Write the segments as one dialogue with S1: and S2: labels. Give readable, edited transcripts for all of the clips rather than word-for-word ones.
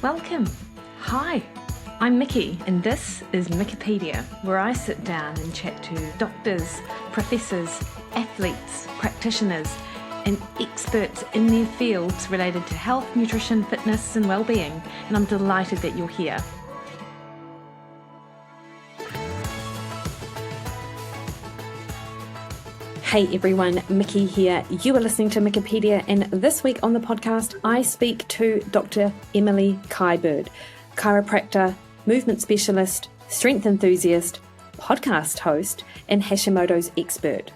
S1: Welcome. Hi, I'm Mikki, and this is Mikkipedia, where I sit down and chat to doctors, professors, athletes, practitioners, and experts in their fields related to health, nutrition, fitness, and well-being. And I'm delighted that you're here. Hey everyone, Mikki here. You are listening to Mikkipedia, and this week on the podcast, I speak to Dr. Emily Kiberd, chiropractor, movement specialist, strength enthusiast, podcast host, and Hashimoto's expert.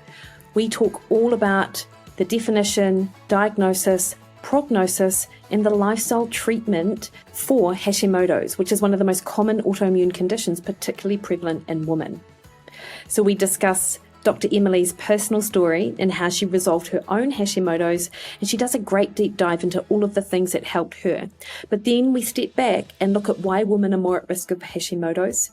S1: We talk all about the definition, diagnosis, prognosis, and the lifestyle treatment for Hashimoto's, which is one of the most common autoimmune conditions, particularly prevalent in women. So we discuss Dr. Emily's personal story and how she resolved her own Hashimoto's, and she does a great deep dive into all of the things that helped her. But then we step back and look at why women are more at risk of Hashimoto's,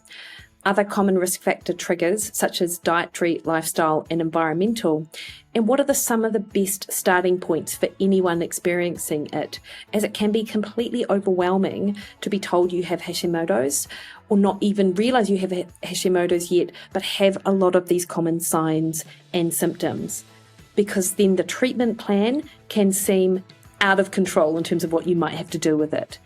S1: other common risk factor triggers such as dietary, lifestyle, and environmental, and what are some of the best starting points for anyone experiencing it, as it can be completely overwhelming to be told you have Hashimoto's, or not even realize you have Hashimoto's yet, but have a lot of these common signs and symptoms, because then the treatment plan can seem out of control in terms of what you might have to do with it.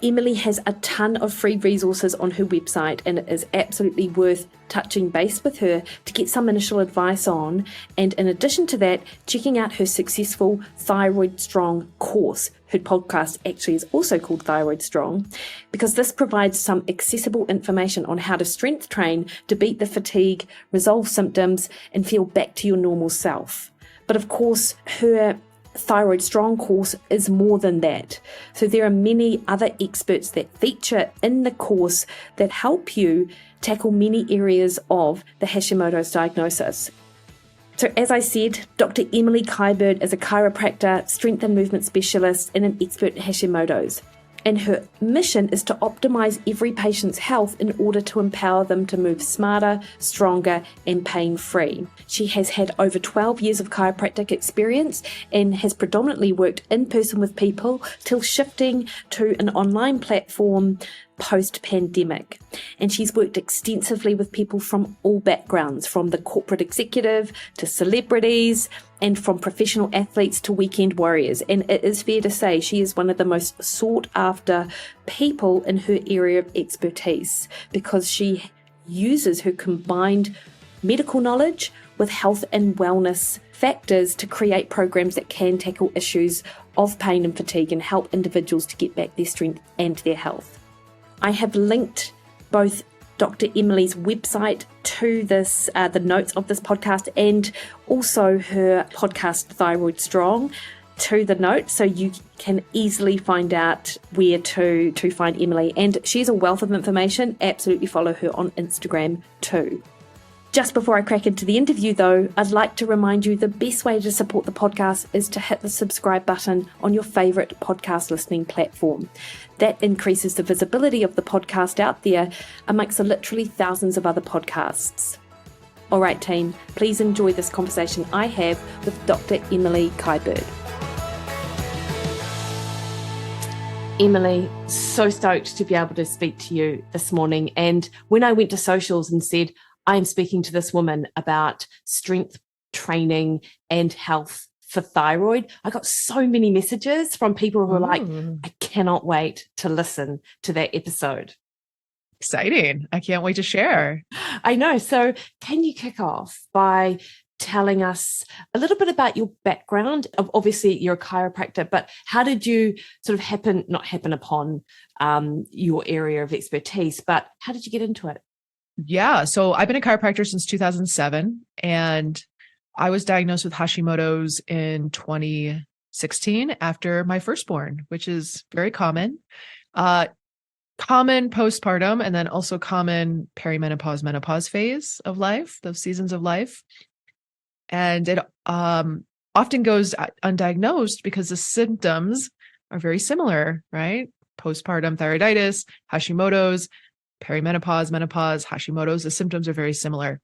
S1: Emily has a ton of free resources on her website, and it is absolutely worth touching base with her to get some initial advice on. And in addition to that, checking out her successful Thyroid Strong course. Her podcast actually is also called Thyroid Strong, because this provides some accessible information on how to strength train to beat the fatigue, resolve symptoms, and feel back to your normal self. But of course, her Thyroid Strong course is more than that. So there are many other experts that feature in the course that help you tackle many areas of the Hashimoto's diagnosis. So as I said, Dr. Emily Kiberd is a chiropractor, strength and movement specialist, and an expert in Hashimoto's. And her mission is to optimize every patient's health in order to empower them to move smarter, stronger, and pain-free. She has had over 12 years of chiropractic experience and has predominantly worked in person with people till shifting to an online platform post-pandemic. And she's worked extensively with people from all backgrounds, from the corporate executive to celebrities, and from professional athletes to weekend warriors. And it is fair to say she is one of the most sought after people in her area of expertise, because she uses her combined medical knowledge with health and wellness factors to create programs that can tackle issues of pain and fatigue and help individuals to get back their strength and their health. I have linked both Dr. Emily's website to this, the notes of this podcast, and also her podcast Thyroid Strong to the notes, so you can easily find out where to find Emily. And she's a wealth of information. Absolutely follow her on Instagram too. Just before I crack into the interview though, I'd like to remind you the best way to support the podcast is to hit the subscribe button on your favourite podcast listening platform. That increases the visibility of the podcast out there amongst the literally thousands of other podcasts. All right, team, please enjoy this conversation I have with Dr. Emily Kiberd. Emily, so stoked to be able to speak to you this morning. And when I went to socials and said, I am speaking to this woman about strength training and health for thyroid, I got so many messages from people who were like, I cannot wait to listen to that episode.
S2: Exciting. I can't wait to share.
S1: I know. So can you kick off by telling us a little bit about your background? Obviously, you're a chiropractor, but how did you sort of not happen upon your area of expertise, but how did you get into it?
S2: Yeah. So I've been a chiropractor since 2007, and I was diagnosed with Hashimoto's in 2016 after my firstborn, which is very common. Common postpartum, and then also common perimenopause, menopause phase of life, those seasons of life. And it often goes undiagnosed because the symptoms are very similar, right? Postpartum thyroiditis, Hashimoto's, perimenopause, menopause, Hashimoto's, the symptoms are very similar.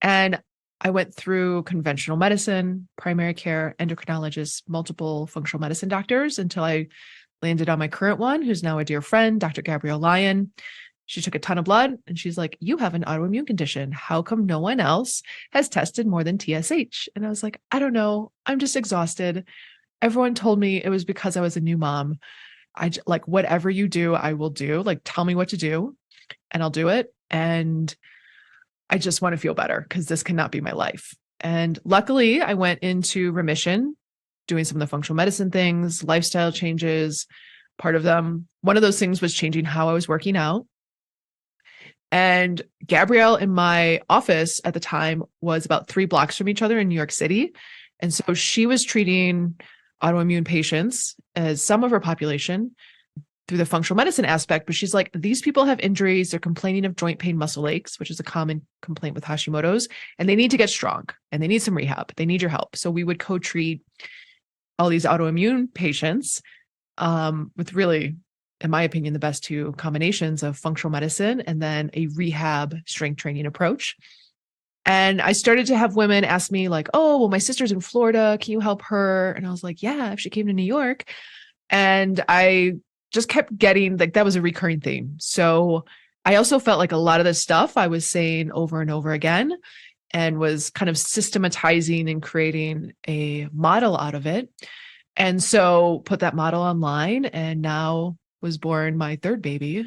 S2: And I went through conventional medicine, primary care, endocrinologists, multiple functional medicine doctors until I landed on my current one, who's now a dear friend, Dr. Gabrielle Lyon. She took a ton of blood and she's like, you have an autoimmune condition. How come no one else has tested more than TSH? And I was like, I don't know. I'm just exhausted. Everyone told me it was because I was a new mom. Like, whatever you do, I will do. Like, tell me what to do and I'll do it. And I just want to feel better because this cannot be my life. And luckily I went into remission, doing some of the functional medicine things, lifestyle changes. Part of them, one of those things was changing how I was working out. And Gabrielle in my office at the time was about 3 blocks from each other in New York City. And so she was treating autoimmune patients as some of her population through the functional medicine aspect. But she's like, these people have injuries. They're complaining of joint pain, muscle aches, which is a common complaint with Hashimoto's, and they need to get strong and they need some rehab. They need your help. So we would co-treat all these autoimmune patients with really, in my opinion, the best 2 combinations of functional medicine and then a rehab strength training approach. And I started to have women ask me like, oh, well, my sister's in Florida. Can you help her? And I was like, yeah, if she came to New York. And I just kept getting like, that was a recurring theme. So I also felt like a lot of the stuff I was saying over and over again and was kind of systematizing and creating a model out of it. And so put that model online, and now was born my 3rd baby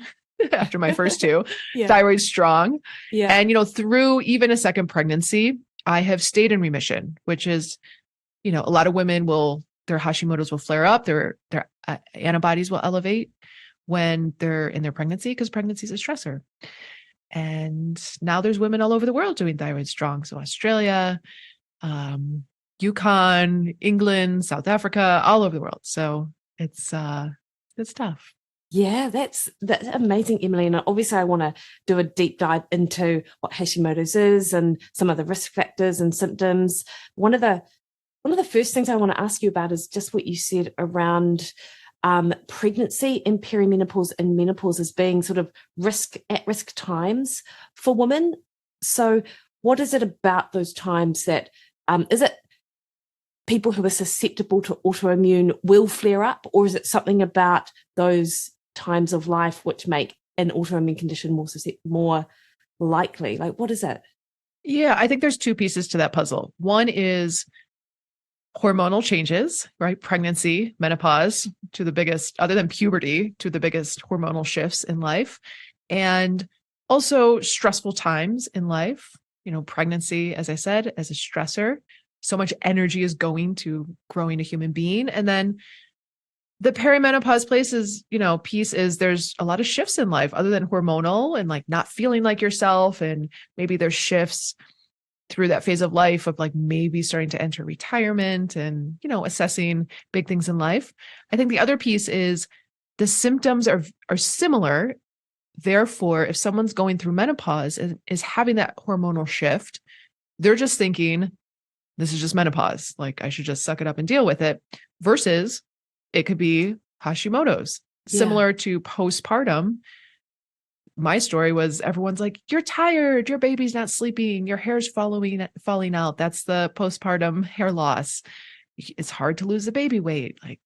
S2: after my first 2, Thyroid Strong. Yeah. And, through even a second pregnancy, I have stayed in remission, which is, a lot of women their Hashimoto's will flare up, their antibodies will elevate when they're in their pregnancy because pregnancy is a stressor. And now there's women all over the world doing Thyroid Strong. So Australia, Yukon, England, South Africa, all over the world. So it's tough.
S1: Yeah, that's amazing, Emily. And obviously I want to do a deep dive into what Hashimoto's is and some of the risk factors and symptoms. One of the first things I want to ask you about is just what you said around pregnancy and perimenopause and menopause as being sort of at-risk times for women. So what is it about those times that, is it people who are susceptible to autoimmune will flare up, or is it something about those times of life which make an autoimmune condition more likely? Like, what is it?
S2: Yeah, I think there's 2 pieces to that puzzle. One is hormonal changes, right? Pregnancy, menopause, to the biggest, other than puberty, to the biggest hormonal shifts in life. And also stressful times in life, pregnancy, as I said, as a stressor. So much energy is going to growing a human being. And then the perimenopause piece is there's a lot of shifts in life other than hormonal and like not feeling like yourself. And maybe there's shifts through that phase of life of like maybe starting to enter retirement and, assessing big things in life. I think the other piece is the symptoms are similar. Therefore, if someone's going through menopause and is having that hormonal shift, they're just thinking, this is just menopause. Like I should just suck it up and deal with it, versus it could be Hashimoto's. Similar to postpartum. My story was everyone's like, you're tired, your baby's not sleeping, your hair's falling out. That's the postpartum hair loss. It's hard to lose the baby weight, like,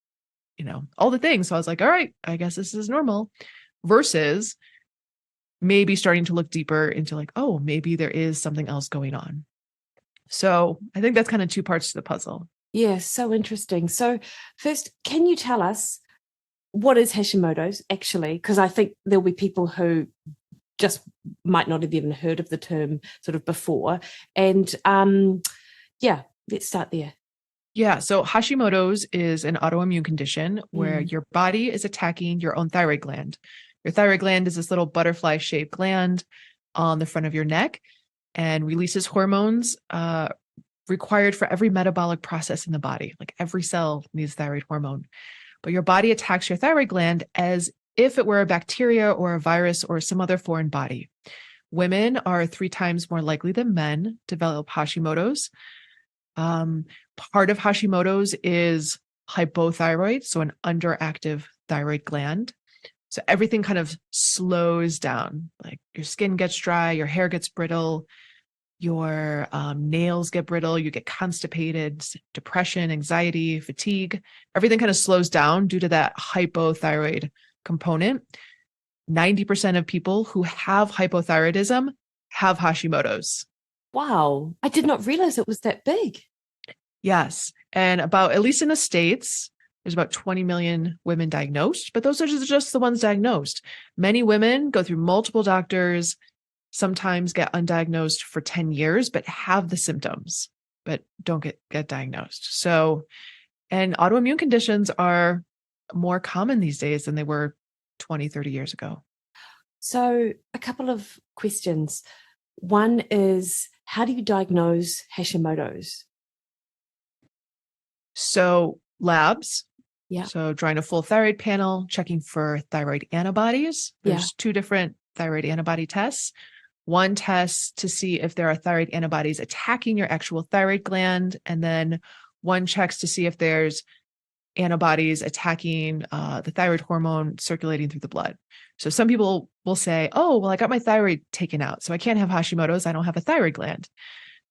S2: all the things. So I was like, all right, I guess this is normal, versus maybe starting to look deeper into like, oh, maybe there is something else going on. So I think that's kind of 2 parts to the puzzle.
S1: Yeah, so interesting. So first, can you tell us what is Hashimoto's actually? Because I think there'll be people who just might not have even heard of the term sort of before. And let's start there.
S2: Yeah. So Hashimoto's is an autoimmune condition where your body is attacking your own thyroid gland. Your thyroid gland is this little butterfly-shaped gland on the front of your neck and releases hormones required for every metabolic process in the body. Like every cell needs thyroid hormone. But your body attacks your thyroid gland as if it were a bacteria or a virus or some other foreign body. Women are 3 times more likely than men to develop Hashimoto's. Part of Hashimoto's is hypothyroid, so an underactive thyroid gland. So everything kind of slows down, like your skin gets dry, your hair gets brittle, your nails get brittle, you get constipated, depression, anxiety, fatigue, everything kind of slows down due to that hypothyroid component. 90% of people who have hypothyroidism have Hashimoto's.
S1: Wow. I did not realize it was that big.
S2: Yes. And about, at least in the States, there's about 20 million women diagnosed, but those are just the ones diagnosed. Many women go through multiple doctors, sometimes get undiagnosed for 10 years, but have the symptoms, but don't get diagnosed. So, and autoimmune conditions are more common these days than they were 20, 30 years ago.
S1: So a couple of questions. One is, how do you diagnose Hashimoto's?
S2: So labs.
S1: Yeah.
S2: So drawing a full thyroid panel, checking for thyroid antibodies. There's two different thyroid antibody tests. One test to see if there are thyroid antibodies attacking your actual thyroid gland. And then one checks to see if there's antibodies attacking the thyroid hormone circulating through the blood. So some people will say, oh, well, I got my thyroid taken out, so I can't have Hashimoto's. I don't have a thyroid gland.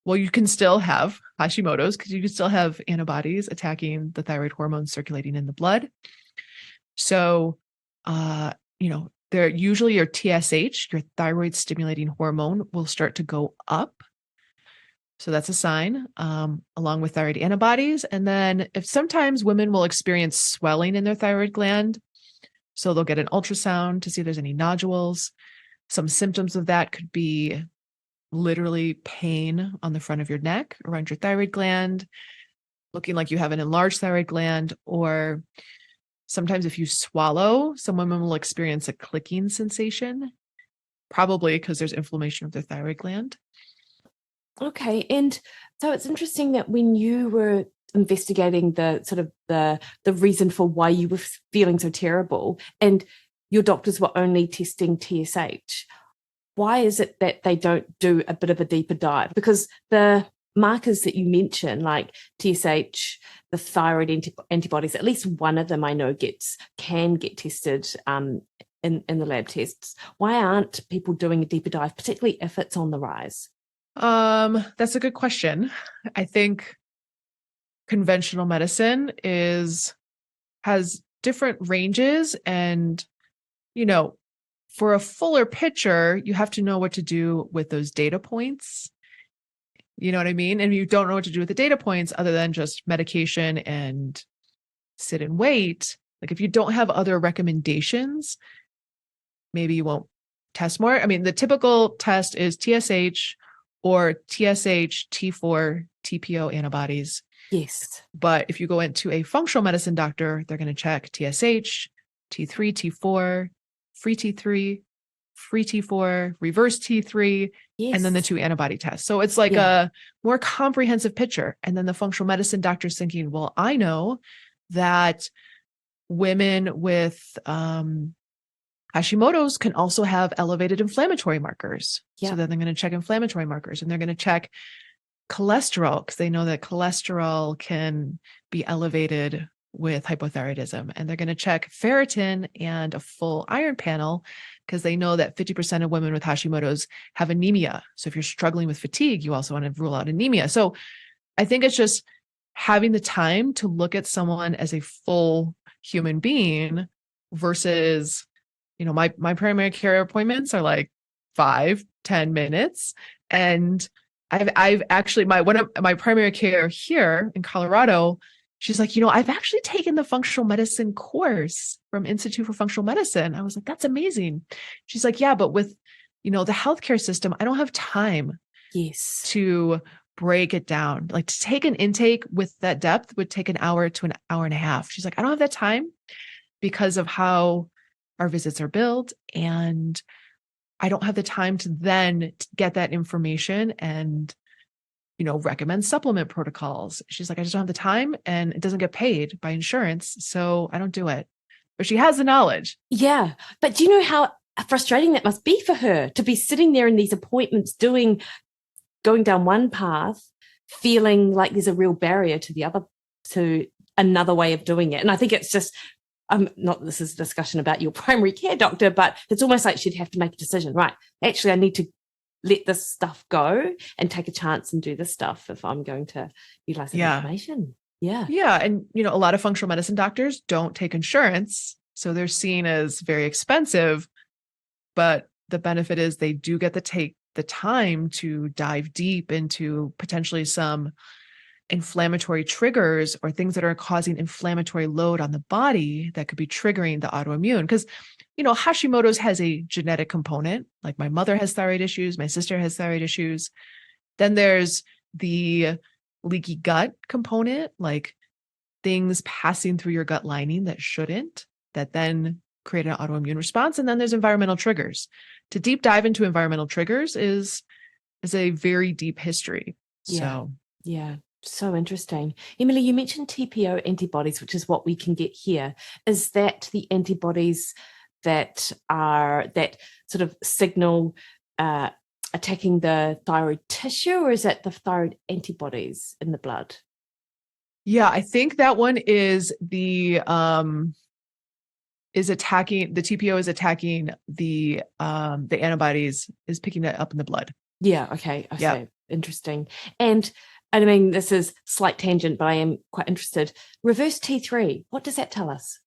S2: Well, you can still have Hashimoto's because you can still have antibodies attacking the thyroid hormone circulating in the blood. So, there usually your TSH, your thyroid stimulating hormone, will start to go up. So that's a sign, along with thyroid antibodies. And then if sometimes women will experience swelling in their thyroid gland, so they'll get an ultrasound to see if there's any nodules. Some symptoms of that could be literally pain on the front of your neck around your thyroid gland, looking like you have an enlarged thyroid gland, or sometimes if you swallow, some women will experience a clicking sensation, probably because there's inflammation of their thyroid gland.
S1: Okay. And so it's interesting that when you were investigating the sort of the reason for why you were feeling so terrible and your doctors were only testing TSH, why is it that they don't do a bit of a deeper dive? Because the markers that you mentioned, like TSH, the thyroid antibodies, at least one of them I know can get tested in the lab tests. Why aren't people doing a deeper dive, particularly if it's on the rise?
S2: That's a good question. I think conventional medicine has different ranges, and for a fuller picture, you have to know what to do with those data points. You know what I mean? And you don't know what to do with the data points other than just medication and sit and wait. Like if you don't have other recommendations, maybe you won't test more. I mean, the typical test is TSH or TSH, T4, TPO antibodies.
S1: Yes.
S2: But if you go into a functional medicine doctor, they're going to check TSH, T3, T4, free T3, free T4, reverse T3,
S1: yes,
S2: and then the 2 antibody tests. So it's like a more comprehensive picture. And then the functional medicine doctor's thinking, well, I know that women with Hashimoto's can also have elevated inflammatory markers.
S1: Yeah.
S2: So then they're going to check inflammatory markers, and they're going to check cholesterol because they know that cholesterol can be elevated with hypothyroidism. And they're going to check ferritin and a full iron panel because they know that 50% of women with Hashimoto's have anemia. So if you're struggling with fatigue, you also want to rule out anemia. So I think it's just having the time to look at someone as a full human being versus, my primary care appointments are like 5-10 minutes. And I've actually, one of my primary care here in Colorado, she's like, I've actually taken the functional medicine course from Institute for Functional Medicine. I was like, that's amazing. She's like, yeah, but with, the healthcare system, I don't have time to break it down. Like to take an intake with that depth would take an hour to an hour and a half. She's like, I don't have that time because of how our visits are billed. And I don't have the time to then get that information and recommend supplement protocols. She's like, I just don't have the time and it doesn't get paid by insurance. So I don't do it. But she has the knowledge.
S1: Yeah. But do you know how frustrating that must be for her to be sitting there in these appointments going down one path, feeling like there's a real barrier to another way of doing it. And I think it's just, not this is a discussion about your primary care doctor, but it's almost like she'd have to make a decision, right? Actually, I need to let this stuff go and take a chance and do this stuff if I'm going to utilize that information. Yeah.
S2: Yeah. And, a lot of functional medicine doctors don't take insurance. So they're seen as very expensive, but the benefit is they do get to take the time to dive deep into potentially some inflammatory triggers or things that are causing inflammatory load on the body that could be triggering the autoimmune. Because, Hashimoto's has a genetic component. Like my mother has thyroid issues, my sister has thyroid issues. Then there's the leaky gut component, like things passing through your gut lining that shouldn't, that then create an autoimmune response. And then there's environmental triggers. To deep dive into environmental triggers is a very deep history.
S1: Yeah. So interesting. Emily, you mentioned TPO antibodies, which is what we can get here. Is that the antibodies that sort of signal attacking the thyroid tissue, or is that the thyroid antibodies in the blood?
S2: Yeah, I think that one is attacking the TPO is attacking the antibodies, is picking it up in the blood.
S1: Yeah. Okay. Interesting. And I mean, this is slight tangent, but I am quite interested. Reverse T3. What does that tell us?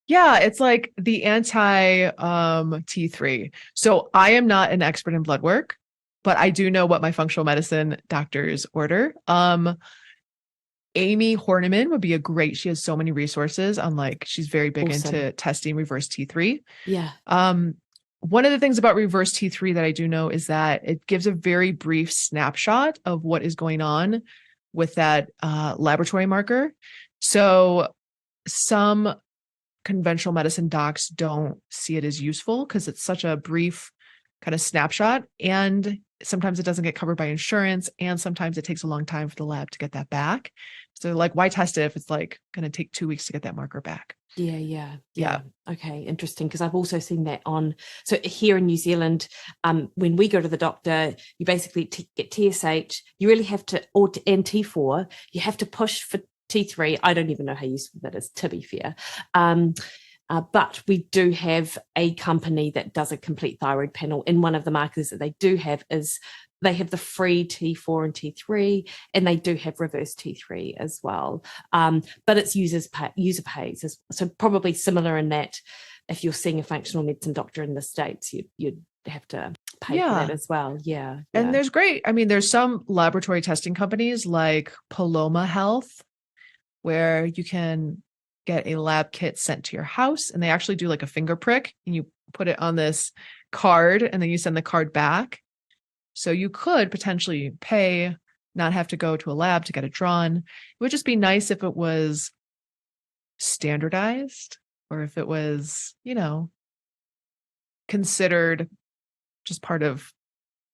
S2: Yeah, it's like the anti T3. So I am not an expert in blood work, but I do know what my functional medicine doctors order. Amy Horniman would be she has so many resources on she's very big into testing reverse T3.
S1: Yeah.
S2: One of the things about reverse T3 that I do know is that it gives a very brief snapshot of what is going on with that laboratory marker. So some conventional medicine docs don't see it as useful because it's such a brief kind of snapshot. And sometimes it doesn't get covered by insurance. And sometimes it takes a long time for the lab to get that back. So why test it if it's going to take 2 weeks to get that marker back?
S1: Yeah. Okay, interesting. Because I've also seen that so here in New Zealand, when we go to the doctor, you basically get TSH. You really have to, and T4. You have to push for T3. I don't even know how useful that is, to be fair. But we do have a company that does a complete thyroid panel. And one of the markers that they do have is they have the free T4 and T3, and they do have reverse T3 as well. But it's user pays. So probably similar in that if you're seeing a functional medicine doctor in the States, you'd have to pay for that as well. Yeah.
S2: And there's some laboratory testing companies like Paloma Health, where you can get a lab kit sent to your house, and they actually do a finger prick, and you put it on this card, and then you send the card back. So you could potentially pay, not have to go to a lab to get it drawn. It would just be nice if it was standardized, or if it was, considered just part of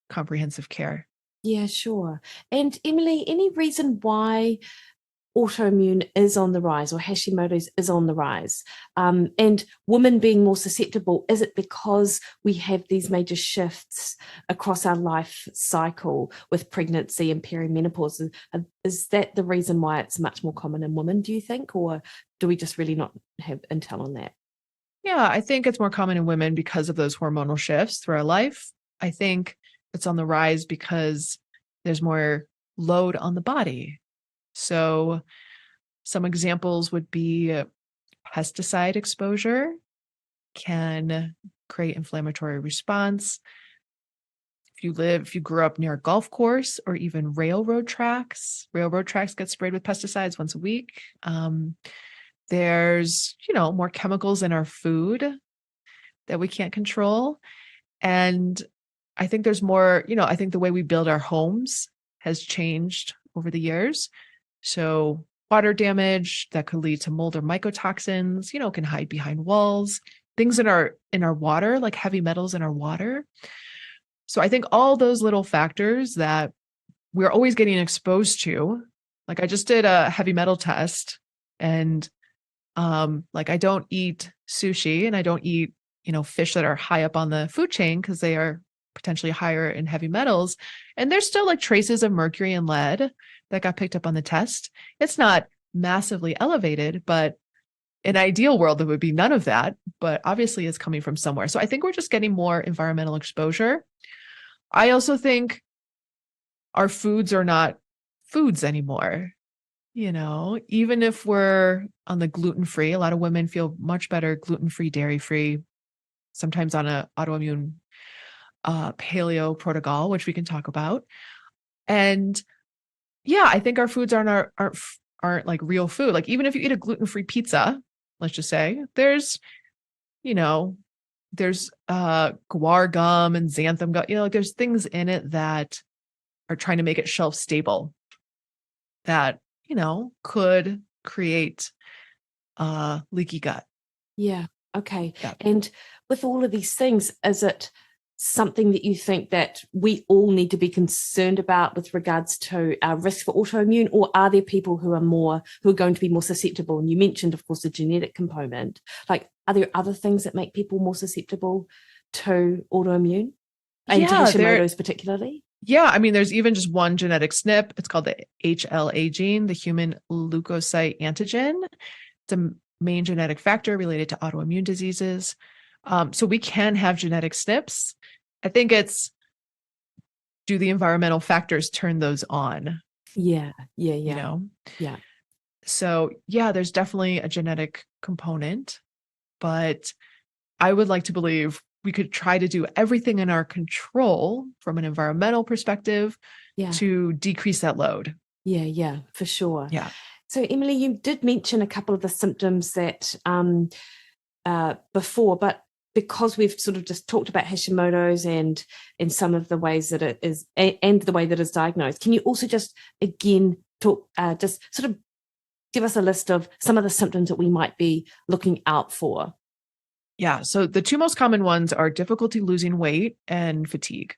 S2: comprehensive care.
S1: Yeah, sure. And Emily, any reason why autoimmune is on the rise, or Hashimoto's is on the rise, and women being more susceptible? Is it because we have these major shifts across our life cycle with pregnancy and perimenopause? Is that the reason why it's much more common in women, do you think, or do we just really not have intel on that?
S2: Yeah, I think it's more common in women because of those hormonal shifts through our life. I think it's on the rise because there's more load on the body. So some examples would be pesticide exposure can create inflammatory response. If you grew up near a golf course or even railroad tracks get sprayed with pesticides once a week. There's, more chemicals in our food that we can't control. And I think there's more, I think the way we build our homes has changed over the years. So water damage that could lead to mold or mycotoxins, can hide behind walls, things in our water, like heavy metals in our water. So I think all those little factors that we're always getting exposed to, I just did a heavy metal test, and I don't eat sushi, and I don't eat, fish that are high up on the food chain because they are potentially higher in heavy metals. And there's still traces of mercury and lead that got picked up on the test. It's not massively elevated, but in an ideal world, there would be none of that, but obviously it's coming from somewhere. So I think we're just getting more environmental exposure. I also think our foods are not foods anymore. Even if we're on the gluten-free, a lot of women feel much better gluten-free, dairy-free, sometimes on a autoimmune paleo protocol, which we can talk about. And yeah, I think our foods aren't like real food. Like even if you eat a gluten-free pizza, let's just say, there's guar gum and xanthan gum, like there's things in it that are trying to make it shelf stable that, could create leaky gut.
S1: Yeah. Okay.
S2: Yeah.
S1: And with all of these things, is it something that you think that we all need to be concerned about with regards to our risk for autoimmune, or are there people who are going to be more susceptible? And you mentioned, of course, the genetic component. Like, are there other things that make people more susceptible to autoimmune and to Hashimoto's particularly?
S2: Yeah, I mean, there's even just one genetic SNP. It's called the HLA gene, the human leukocyte antigen. It's a main genetic factor related to autoimmune diseases. So we can have genetic SNPs. I think it's, do the environmental factors turn those on?
S1: Yeah.
S2: Yeah. So yeah, there's definitely a genetic component, but I would like to believe we could try to do everything in our control from an environmental perspective to decrease that load.
S1: Yeah, for sure.
S2: Yeah.
S1: So Emily, you did mention a couple of the symptoms that before, but because we've sort of just talked about Hashimoto's and some of the ways that it is and the way that it's diagnosed, can you also just again talk, just sort of give us a list of some of the symptoms that we might be looking out for?
S2: Yeah. So the two most common ones are difficulty losing weight and fatigue.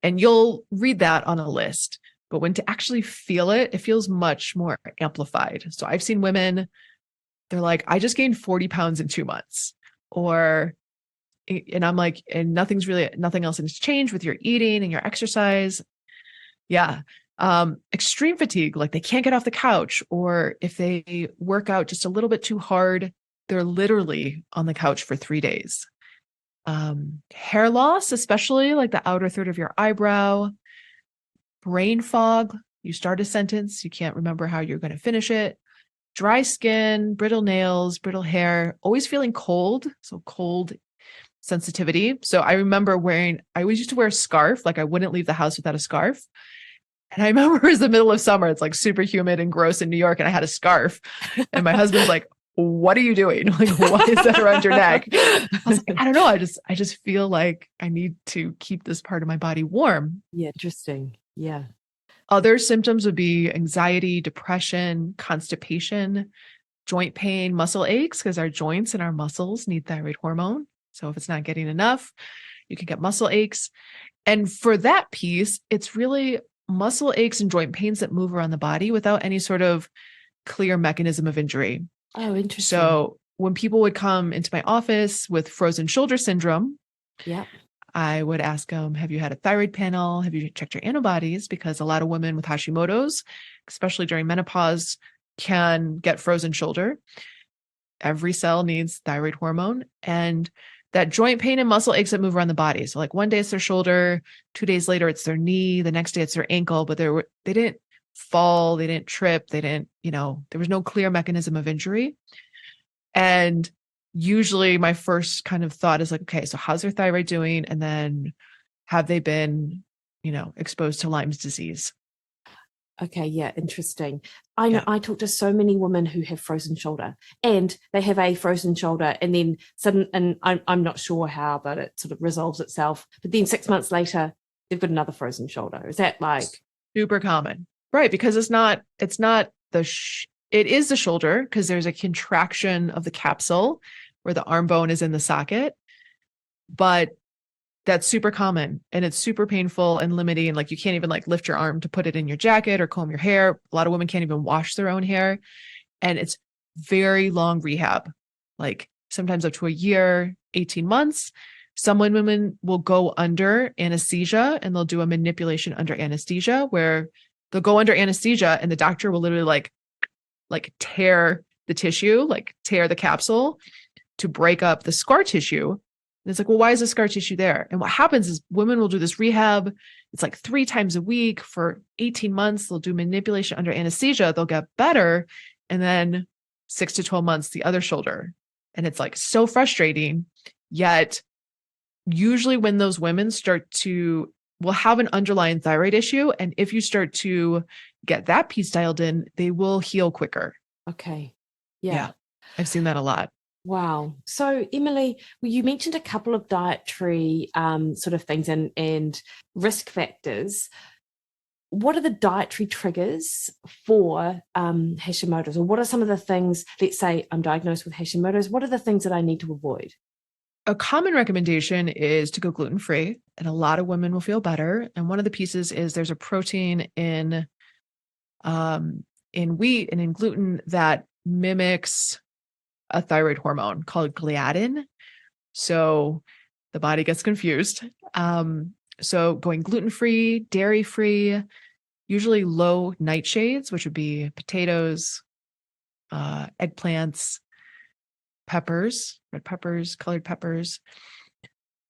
S2: And you'll read that on a list, but when to actually feel it, it feels much more amplified. So I've seen women, they're like, I just gained 40 pounds in 2 months. And I'm like, and nothing else has changed with your eating and your exercise. Yeah. Extreme fatigue, like they can't get off the couch, or if they work out just a little bit too hard, they're literally on the couch for 3 days. Hair loss, especially like the outer third of your eyebrow. Brain fog, you start a sentence, you can't remember how you're going to finish it. Dry skin, brittle nails, brittle hair, always feeling cold. So cold sensitivity. So I remember I always used to wear a scarf. Like I wouldn't leave the house without a scarf. And I remember it was the middle of summer. It's like super humid and gross in New York. And I had a scarf and my husband's like, what are you doing? Like, what is that around your neck? I was like, I don't know. I just feel like I need to keep this part of my body warm.
S1: Yeah. Interesting. Yeah.
S2: Other symptoms would be anxiety, depression, constipation, joint pain, muscle aches, because our joints and our muscles need thyroid hormone. So if it's not getting enough, you can get muscle aches. And for that piece, it's really muscle aches and joint pains that move around the body without any sort of clear mechanism of injury.
S1: Oh, interesting.
S2: So when people would come into my office with frozen shoulder syndrome, I would ask them, have you had a thyroid panel? Have you checked your antibodies? Because a lot of women with Hashimoto's, especially during menopause, can get frozen shoulder. Every cell needs thyroid hormone, and that joint pain and muscle aches that move around the body. So like one day it's their shoulder, 2 days later it's their knee, the next day it's their ankle, but they didn't fall, they didn't trip, they didn't, there was no clear mechanism of injury. And usually my first kind of thought is like, okay, so how's their thyroid doing? And then have they been, exposed to Lyme's disease?
S1: Okay. Yeah. Interesting. I know I talk to so many women who have frozen shoulder, and they have a frozen shoulder and then and I'm not sure how, but it sort of resolves itself. But then 6 months later, they've got another frozen shoulder. Is that like
S2: super common? Right. Because it is the shoulder, because there's a contraction of the capsule where the arm bone is in the socket, but that's super common and it's super painful and limiting. Like you can't even like lift your arm to put it in your jacket or comb your hair. A lot of women can't even wash their own hair, and it's very long rehab, like sometimes up to a year, 18 months. Some women will go under anesthesia and they'll do a manipulation under anesthesia where they'll go under anesthesia and the doctor will literally like tear the tissue, like tear the capsule to break up the scar tissue And it's like, well, why is the scar tissue there? And what happens is women will do this rehab. It's like 3 times a week for 18 months. They'll do manipulation under anesthesia. They'll get better. And then 6 to 12 months, the other shoulder. And it's like so frustrating. Yet usually when those women will have an underlying thyroid issue. And if you start to get that piece dialed in, they will heal quicker.
S1: Okay.
S2: Yeah. I've seen that a lot.
S1: Wow. So, Emily, you mentioned a couple of dietary sort of things and risk factors. What are the dietary triggers for Hashimoto's? Or what are some of the things, let's say I'm diagnosed with Hashimoto's, what are the things that I need to avoid?
S2: A common recommendation is to go gluten-free, and a lot of women will feel better. And one of the pieces is there's a protein in wheat and in gluten that mimics a thyroid hormone called gliadin. So the body gets confused. So going gluten-free, dairy-free, usually low nightshades, which would be potatoes, eggplants, peppers, red peppers, colored peppers.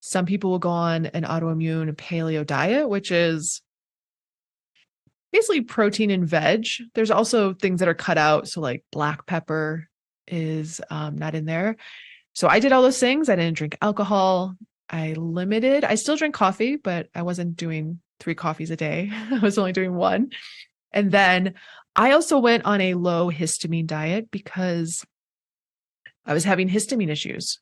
S2: Some people will go on an autoimmune paleo diet, which is basically protein and veg. There's also things that are cut out. So like black pepper is not in there. So I did all those things. I didn't drink alcohol. I still drink coffee, but I wasn't doing 3 coffees a day. I was only doing 1. And then I also went on a low histamine diet because I was having histamine issues.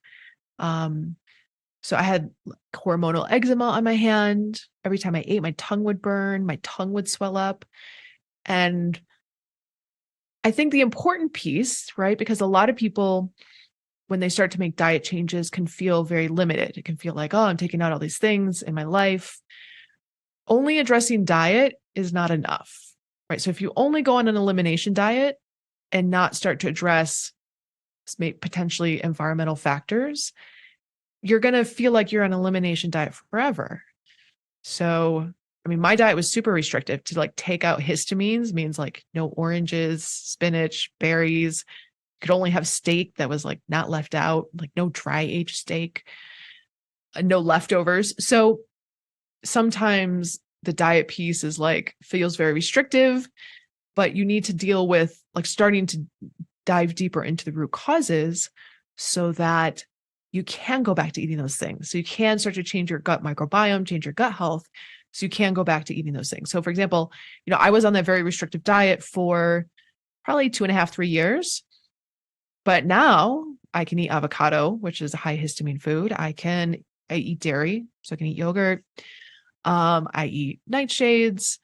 S2: So I had hormonal eczema on my hand. Every time I ate, my tongue would burn, my tongue would swell up. And I think the important piece, right, because a lot of people, when they start to make diet changes, can feel very limited. It can feel like, oh, I'm taking out all these things in my life. Only addressing diet is not enough, right? So if you only go on an elimination diet and not start to address potentially environmental factors, you're going to feel like you're on an elimination diet forever. So, I mean, my diet was super restrictive. To like take out histamines means like no oranges, spinach, berries. Could only have steak that was like not left out, like no dry aged steak, no leftovers. So sometimes the diet piece is like, feels very restrictive, but you need to deal with like starting to dive deeper into the root causes so that you can go back to eating those things. So you can start to change your gut microbiome, change your gut health. So you can go back to eating those things. So for example, I was on that very restrictive diet for probably 2.5, 3 years. But now I can eat avocado, which is a high histamine food. I eat dairy, so I can eat yogurt. I eat nightshades.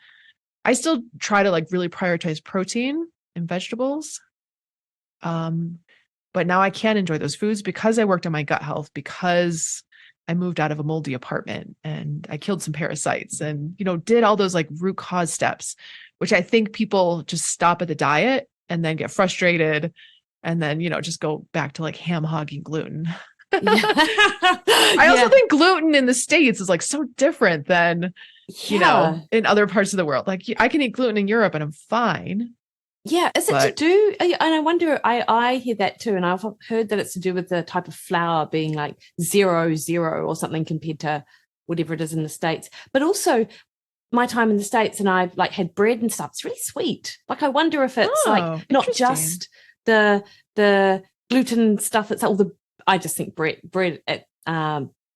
S2: I still try to like really prioritize protein and vegetables. But now I can enjoy those foods because I worked on my gut health, because I moved out of a moldy apartment and I killed some parasites and, did all those like root cause steps, which I think people just stop at the diet and then get frustrated and then, just go back to like ham hogging gluten. I also think gluten in the States is like so different than, in other parts of the world. Like I can eat gluten in Europe and I'm fine.
S1: Yeah. Is it to do, and I wonder, I hear that too. And I've heard that it's to do with the type of flour being like 0.0 or something compared to whatever it is in the States. But also my time in the States and I've like had bread and stuff. It's really sweet. Like I wonder if it's like not just the gluten stuff. It's all I just think bread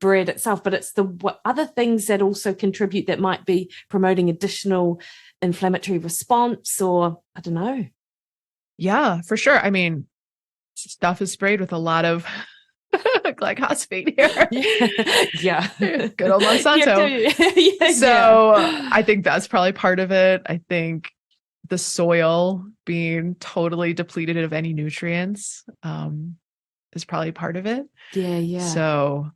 S1: itself, but it's what other things that also contribute that might be promoting additional inflammatory response, or I don't know.
S2: Yeah, for sure. I mean, stuff is sprayed with a lot of glyphosate here.
S1: Yeah.
S2: Good old Monsanto. So I think that's probably part of it. I think the soil being totally depleted of any nutrients is probably part of it.
S1: Yeah.
S2: So,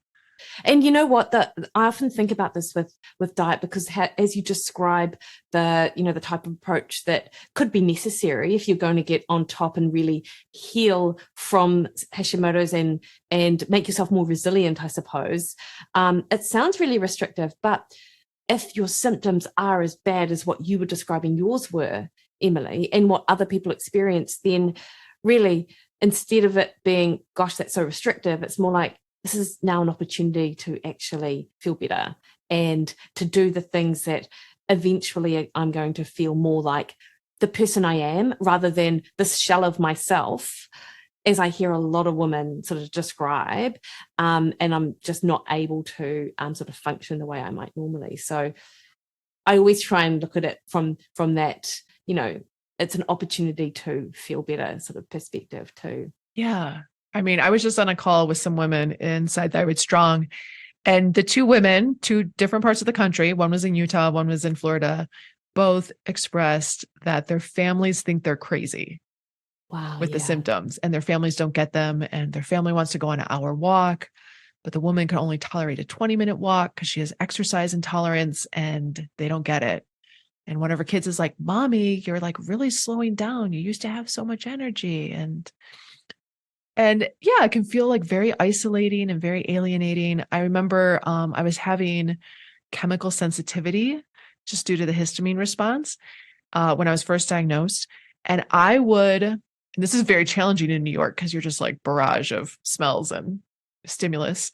S1: and you know what? I often think about this with diet, because as you describe the type of approach that could be necessary if you're going to get on top and really heal from Hashimoto's and make yourself more resilient, I suppose. It sounds really restrictive, but if your symptoms are as bad as what you were describing yours were, Emily, and what other people experience, then really, instead of it being, gosh, that's so restrictive, it's more like, this is now an opportunity to actually feel better and to do the things that eventually I'm going to feel more like the person I am rather than this shell of myself, as I hear a lot of women sort of describe, and I'm just not able to sort of function the way I might normally. So I always try and look at it from that, it's an opportunity to feel better sort of perspective too.
S2: Yeah. I mean, I was just on a call with some women inside Thyroid Strong, and the two women, two different parts of the country, one was in Utah, one was in Florida, both expressed that their families think they're crazy.
S1: Wow,
S2: with the symptoms, and their families don't get them. And their family wants to go on an hour walk, but the woman can only tolerate a 20-minute walk because she has exercise intolerance and they don't get it. And one of her kids is like, "Mommy, you're like really slowing down. You used to have so much energy." And yeah, it can feel like very isolating and very alienating. I remember I was having chemical sensitivity just due to the histamine response when I was first diagnosed. And and this is very challenging in New York because you're just like barrage of smells and stimulus.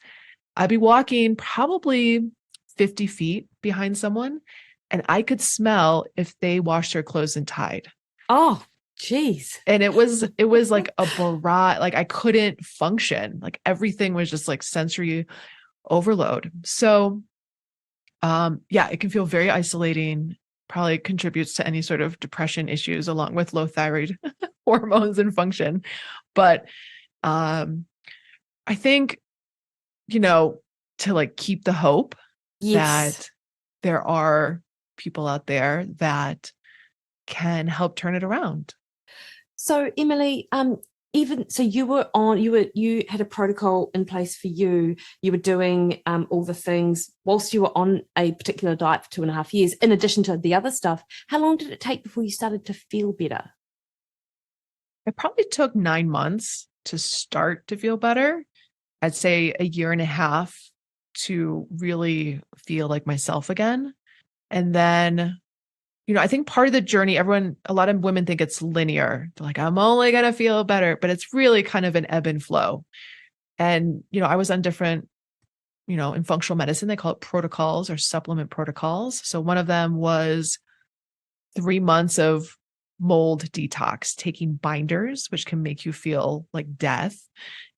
S2: I'd be walking probably 50 feet behind someone, and I could smell if they washed their clothes and tied.
S1: Oh, geez.
S2: And it was like a barrage. Like I couldn't function. Like everything was just like sensory overload. So, yeah, it can feel very isolating. Probably contributes to any sort of depression issues along with low thyroid hormones and function. But I think, to like keep the hope that there are people out there that can help turn it around.
S1: So Emily, even so you had a protocol in place for you were doing all the things whilst you were on a particular diet for 2.5 years in addition to the other stuff. How long did it take before you started to feel better?
S2: It probably took 9 months to start to feel better. I'd say 1.5 years to really feel like myself again. And then, I think part of the journey, a lot of women think it's linear. They're like, I'm only going to feel better, but it's really kind of an ebb and flow. And, I was on different, in functional medicine, they call it protocols or supplement protocols. So one of them was 3 months of mold detox, taking binders, which can make you feel like death,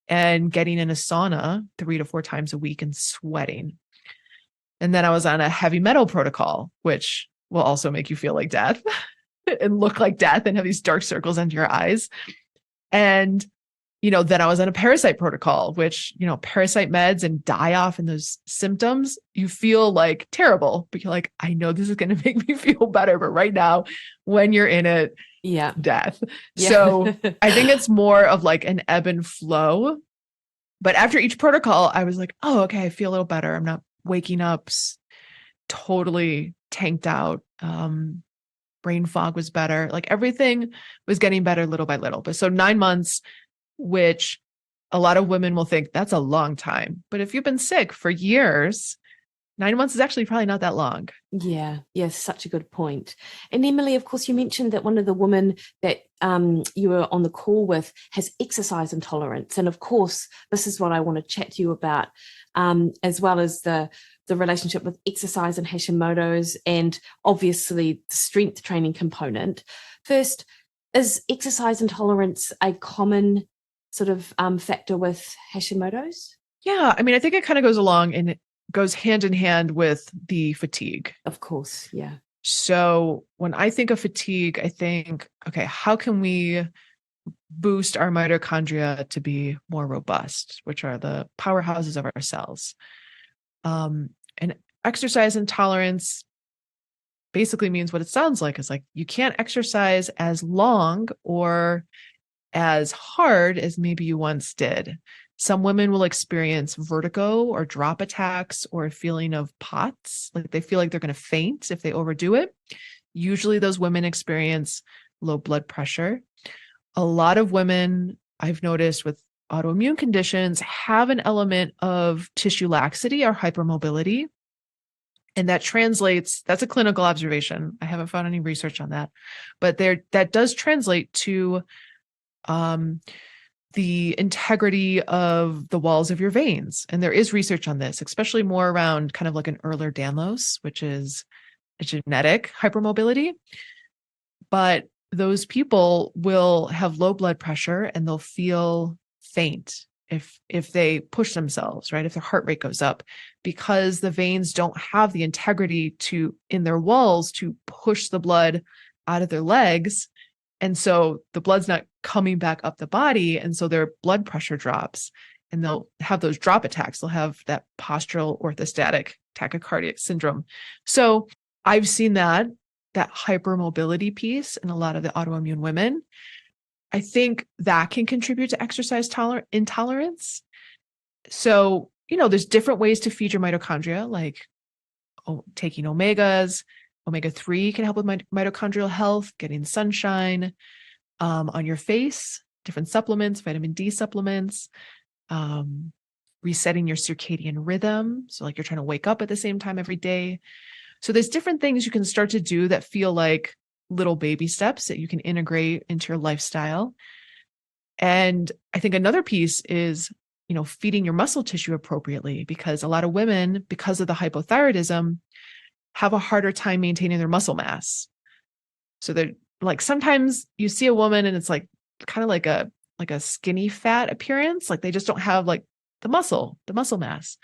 S2: and getting in a sauna 3 to 4 times a week and sweating. And then I was on a heavy metal protocol, which will also make you feel like death and look like death and have these dark circles under your eyes. And, then I was on a parasite protocol, which, parasite meds and die off and those symptoms, you feel like terrible, but you're like, I know this is going to make me feel better. But right now, when you're in it, death. Yeah. So I think it's more of like an ebb and flow. But after each protocol, I was like, oh, okay, I feel a little better. I'm not waking up totally tanked out. Brain fog was better. Like everything was getting better little by little. But so 9 months, which a lot of women will think that's a long time. But if you've been sick for years, 9 months is actually probably not that long.
S1: Yeah. Yes. Such a good point. And Emily, of course, you mentioned that one of the women that you were on the call with has exercise intolerance. And of course, this is what I want to chat to you about, as well as the relationship with exercise and Hashimoto's and obviously the strength training component. First, is exercise intolerance a common sort of factor with Hashimoto's?
S2: Yeah. I mean, I think it kind of goes along and it goes hand in hand with the fatigue.
S1: Of course. Yeah.
S2: So when I think of fatigue, I think, okay, how can we boost our mitochondria to be more robust, which are the powerhouses of our cells? And exercise intolerance basically means what it sounds like. It's like you can't exercise as long or as hard as maybe you once did. Some women will experience vertigo or drop attacks or a feeling of POTS, like they feel like they're going to faint if they overdo it. Usually those women experience low blood pressure. A lot of women I've noticed with autoimmune conditions have an element of tissue laxity or hypermobility. And that translates, that's a clinical observation. I haven't found any research on that, but that does translate to the integrity of the walls of your veins. And there is research on this, especially more around kind of like an Ehlers-Danlos, which is a genetic hypermobility. But those people will have low blood pressure and they'll feel faint if they push themselves, right? If their heart rate goes up, because the veins don't have the integrity in their walls to push the blood out of their legs. And so the blood's not coming back up the body. And so their blood pressure drops and they'll have those drop attacks. They'll have that postural orthostatic tachycardia syndrome. So I've seen that hypermobility piece in a lot of the autoimmune women. I think that can contribute to exercise intolerance. So, there's different ways to feed your mitochondria, like taking omegas. Omega-3 can help with mitochondrial health, getting sunshine on your face, different supplements, vitamin D supplements, resetting your circadian rhythm. So like you're trying to wake up at the same time every day. So there's different things you can start to do that feel like little baby steps that you can integrate into your lifestyle. And I think another piece is, feeding your muscle tissue appropriately, because a lot of women, because of the hypothyroidism, have a harder time maintaining their muscle mass. So they're like, sometimes you see a woman and it's like kind of like a skinny fat appearance. Like they just don't have like the muscle mass.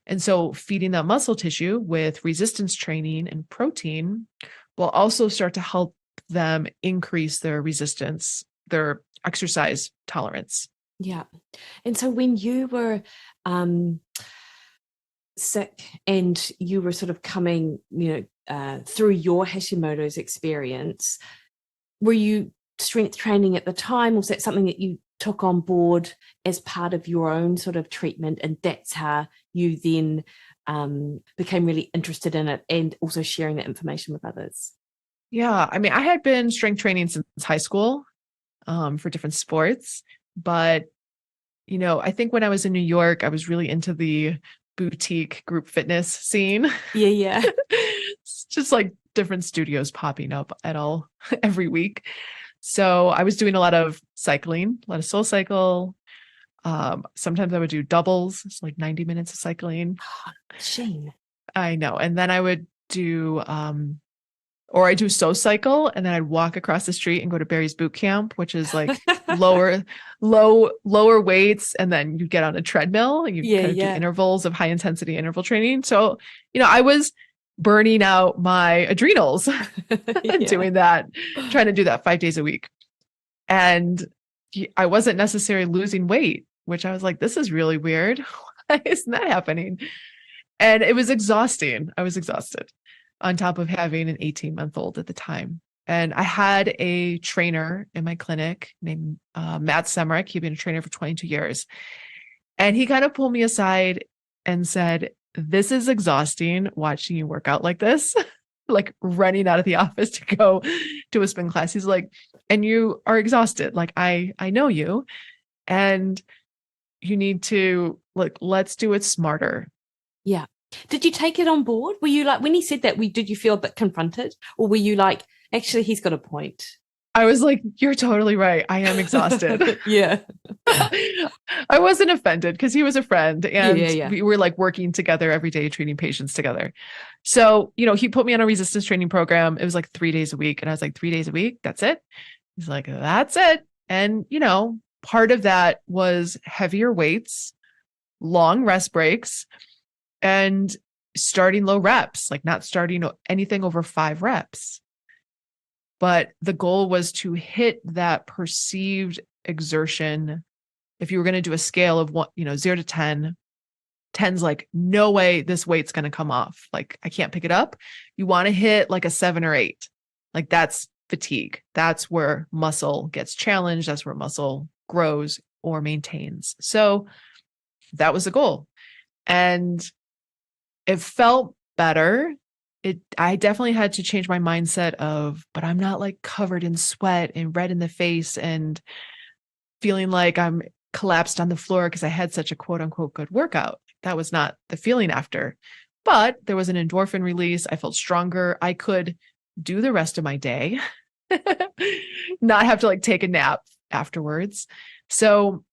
S2: And so feeding that muscle tissue with resistance training and protein will also start to help them increase their resistance, their exercise tolerance.
S1: Yeah. And so when you were sick and you were sort of coming, through your Hashimoto's experience, were you strength training at the time? Was that something that you took on board as part of your own sort of treatment, and that's how you then became really interested in it and also sharing that information with others?
S2: Yeah. I mean, I had been strength training since high school for different sports, but, I think when I was in New York, I was really into the boutique group fitness scene.
S1: Yeah.
S2: It's just like different studios popping up every week. So I was doing a lot of cycling, a lot of soul cycle. Sometimes I would do doubles. It's like 90 minutes of cycling.
S1: Shane. I
S2: know. And then I would do, or I do soul cycle, and then I'd walk across the street and go to Barry's boot camp, which is like lower weights. And then you get on a treadmill and you do intervals of high intensity interval training. So, I was burning out my adrenals doing that, trying to do that 5 days a week. And I wasn't necessarily losing weight, which I was like, this is really weird. Why isn't that happening? And it was exhausting. I was exhausted on top of having an 18-month-old at the time. And I had a trainer in my clinic named Matt Semrick. He'd been a trainer for 22 years. And he kind of pulled me aside and said, this is exhausting watching you work out like this, like running out of the office to go to a spin class. He's like, and you are exhausted. Like, I know you, and you need to, like, let's do it smarter.
S1: Yeah. Did you take it on board? Were you like, when he said that, did you feel a bit confronted, or were you like, actually, he's got a point?
S2: I was like, you're totally right. I am exhausted.
S1: Yeah.
S2: I wasn't offended because he was a friend, and we were like working together every day, treating patients together. So, he put me on a resistance training program. It was like 3 days a week. And I was like, 3 days a week? That's it? He's like, that's it. And, part of that was heavier weights, long rest breaks, and starting low reps, like not starting anything over 5 reps. But the goal was to hit that perceived exertion. If you were going to do a scale of 0 to 10, 10's like, no way this weight's going to come off. Like, I can't pick it up. You want to hit like a 7 or 8. Like, that's fatigue. That's where muscle gets challenged. That's where muscle grows or maintains. So that was the goal. And it felt better. I definitely had to change my mindset but I'm not like covered in sweat and red in the face and feeling like I'm collapsed on the floor because I had such a quote unquote good workout. That was not the feeling after, but there was an endorphin release. I felt stronger. I could do the rest of my day, not have to like take a nap afterwards. So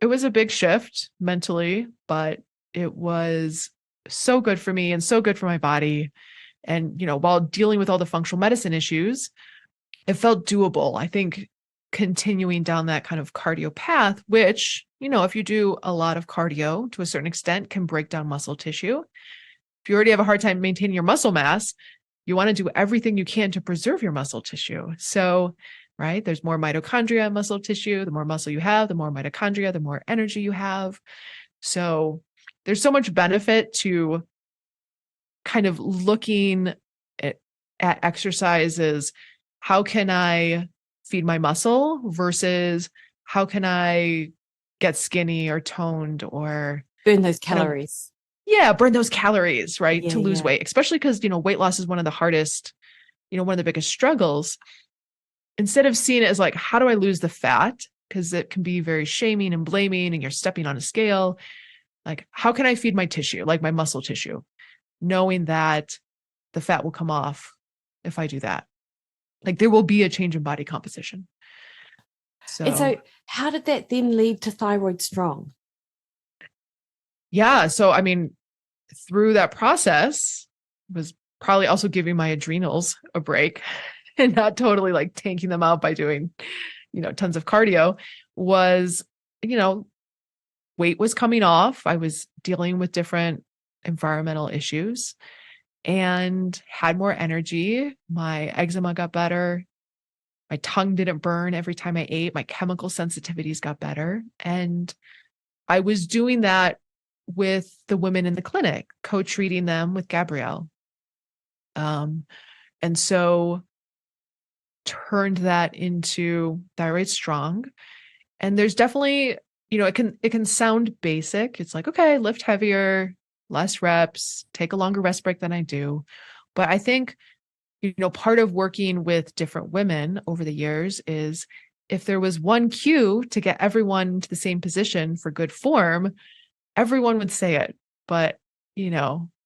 S2: it was a big shift mentally, but it was so good for me and so good for my body. And, while dealing with all the functional medicine issues, it felt doable. I think continuing down that kind of cardio path, which, if you do a lot of cardio to a certain extent, can break down muscle tissue. If you already have a hard time maintaining your muscle mass, you want to do everything you can to preserve your muscle tissue. So, right, there's more mitochondria in muscle tissue. The more muscle you have, the more mitochondria, the more energy you have. So there's so much benefit to kind of looking at exercises. How can I feed my muscle versus how can I get skinny or toned or
S1: burn those calories?
S2: Burn those calories, right?
S1: Yeah,
S2: to lose weight, especially because, weight loss is one of the hardest, one of the biggest struggles. Instead of seeing it as like, how do I lose the fat? Because it can be very shaming and blaming and you're stepping on a scale. Like, how can I feed my tissue, like my muscle tissue, knowing that the fat will come off if I do that? Like there will be a change in body composition.
S1: And so how did that then lead to Thyroid Strong?
S2: Yeah. So, I mean, through that process was probably also giving my adrenals a break and not totally like tanking them out by doing, tons of cardio was, weight was coming off. I was dealing with different environmental issues and had more energy. My eczema got better. My tongue didn't burn every time I ate. My chemical sensitivities got better. And I was doing that with the women in the clinic, co-treating them with Gabrielle. And so turned that into Thyroid Strong. And there's definitely, it can sound basic. It's like, okay, lift heavier, less reps, take a longer rest break than I do. But I think, part of working with different women over the years is if there was one cue to get everyone to the same position for good form, everyone would say it. But,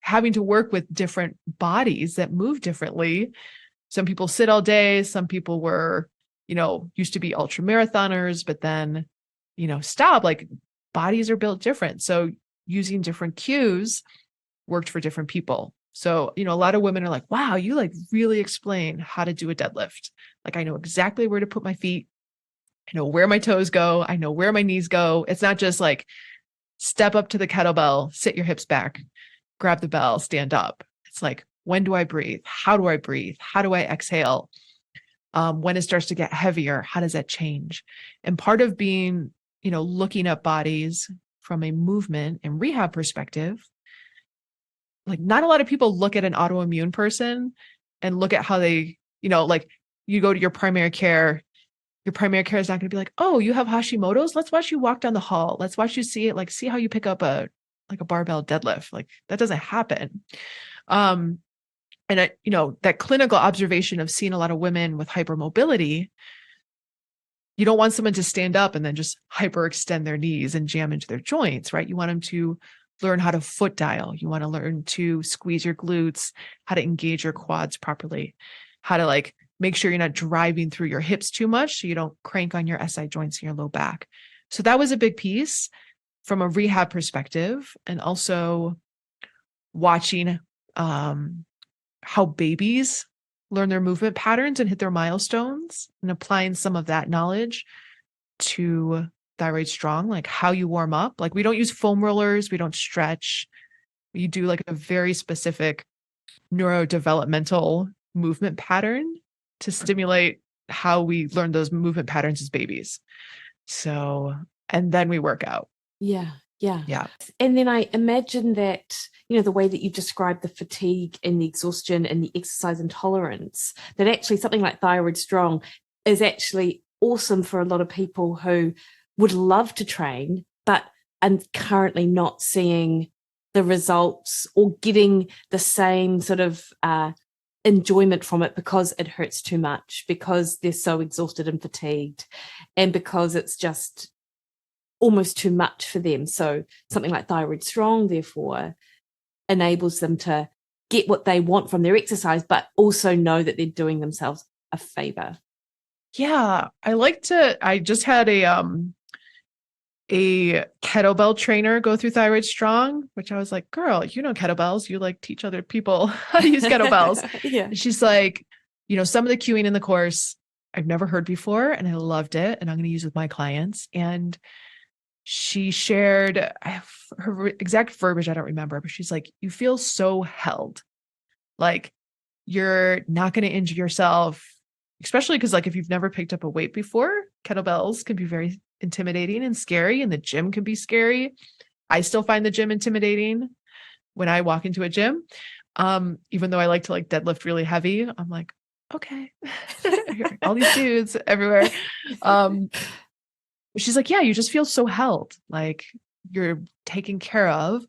S2: having to work with different bodies that move differently. Some people sit all day. Some people were, used to be ultra marathoners, but then, stop. Like bodies are built different. So using different cues worked for different people. So, a lot of women are like, wow, you like really explain how to do a deadlift. Like I know exactly where to put my feet. I know where my toes go. I know where my knees go. It's not just like step up to the kettlebell, sit your hips back, grab the bell, stand up. It's like, when do I breathe? How do I breathe? How do I exhale? When it starts to get heavier, how does that change? And part of being, looking at bodies from a movement and rehab perspective, like not a lot of people look at an autoimmune person and look at how they, like you go to your primary care is not going to be like, oh, you have Hashimoto's. Let's watch you walk down the hall. Let's watch you see it. Like, see how you pick up a barbell deadlift. Like that doesn't happen. And that clinical observation of seeing a lot of women with hypermobility, you don't want someone to stand up and then just hyperextend their knees and jam into their joints, right? You want them to learn how to foot dial. You want to learn to squeeze your glutes, how to engage your quads properly, how to like make sure you're not driving through your hips too much so you don't crank on your SI joints and your low back. So that was a big piece from a rehab perspective, and also watching how babies learn their movement patterns and hit their milestones and applying some of that knowledge to Thyroid Strong, like how you warm up. Like we don't use foam rollers. We don't stretch. We do like a very specific neurodevelopmental movement pattern to stimulate how we learn those movement patterns as babies. So, and then we work out.
S1: Yeah.
S2: Yeah.
S1: And then I imagine that, the way that you describe the fatigue and the exhaustion and the exercise intolerance, that actually something like Thyroid Strong is actually awesome for a lot of people who would love to train, but are currently not seeing the results or getting the same sort of enjoyment from it because it hurts too much, because they're so exhausted and fatigued, and because it's just almost too much for them. So something like Thyroid Strong, therefore, enables them to get what they want from their exercise, but also know that they're doing themselves a favor.
S2: Yeah, I just had a kettlebell trainer go through Thyroid Strong, which I was like, girl, you know kettlebells, you like teach other people how to use kettlebells.
S1: Yeah.
S2: And she's like, some of the cueing in the course I've never heard before, and I loved it, and I'm going to use it with my clients. And she shared her exact verbiage, I don't remember, but she's like, you feel so held. Like you're not going to injure yourself, especially because like if you've never picked up a weight before, kettlebells can be very intimidating and scary, and the gym can be scary. I still find the gym intimidating when I walk into a gym. Even though I like to like deadlift really heavy, I'm like, okay, all these dudes everywhere. She's like, yeah, you just feel so held, like you're taken care of